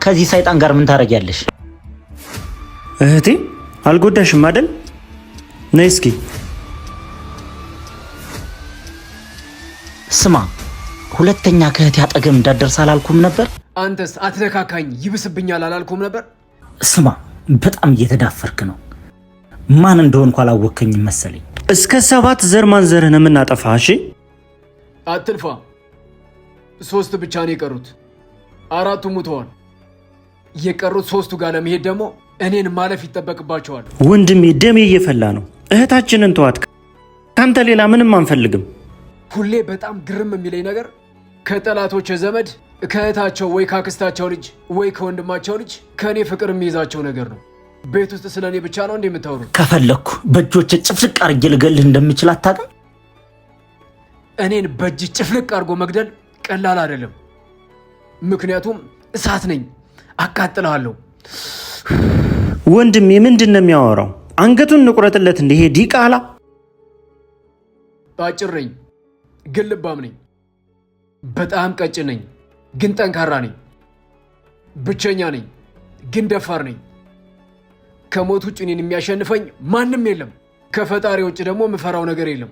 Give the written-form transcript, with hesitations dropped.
ከዚህ ሰይጣን ጋር ምን ታረጊያለሽ? እህቴ አልጎዳሽም አይደል? ነይ እስኪ። ስማ ሁለተኛ ከእህቴ አጠገብ እንዳትደርስ አላልኩም ነበር? አንተስ አትነካካኝ ይብስብኛል አላልኩም ነበር? ስማ በጣም እየተዳፈርክ ነው። ማን እንደሆንኩ አላወከኝም መሰለኝ። እስከ 7 ዘር ማንዘርህን የምናጠፋ። እሺ አትልፋ። 3 ብቻ ነው የቀሩት። 4ቱ ሙተዋል። የቀሩት 3ቱ ጋር ለመሄድ ደግሞ እኔን ማለፍ ይጠበቅባቸዋል። ወንድሜ ደሜ እየፈላ ነው። እህታችንን ተዋት። ካንተ ሌላ ምንም አንፈልግም። ሁሌ በጣም ግርም የሚለኝ ነገር ከጠላቶች ዘመድ ከእህታቸው ወይ ካክስታቸው ልጅ ወይ ከወንድማቸው ልጅ ከእኔ ፍቅር የሚይዛቸው ነገር ነው። ቤት ውስጥ ስለ እኔ ብቻ ነው እንደምታወሩት? ከፈለኩ በእጆቼ ጭፍልቅ አድርጌ ልገልህ እንደምችል አታውቅም? እኔን በእጅ ጭፍልቅ አድርጎ መግደል ቀላል አይደለም። ምክንያቱም እሳት ነኝ፣ አቃጥልሃለሁ። ወንድሜ ምንድን ነው የሚያወራው? አንገቱን ንቁረጥለት። እንዲሄ ዲቃላ። አጭር ነኝ ግን ልባም ነኝ። በጣም ቀጭን ነኝ ግን ጠንካራ ነኝ። ብቸኛ ነኝ ግን ደፋር ነኝ። ከሞት ውጭ እኔን የሚያሸንፈኝ ማንም የለም። ከፈጣሪ ውጭ ደግሞ የምፈራው ነገር የለም።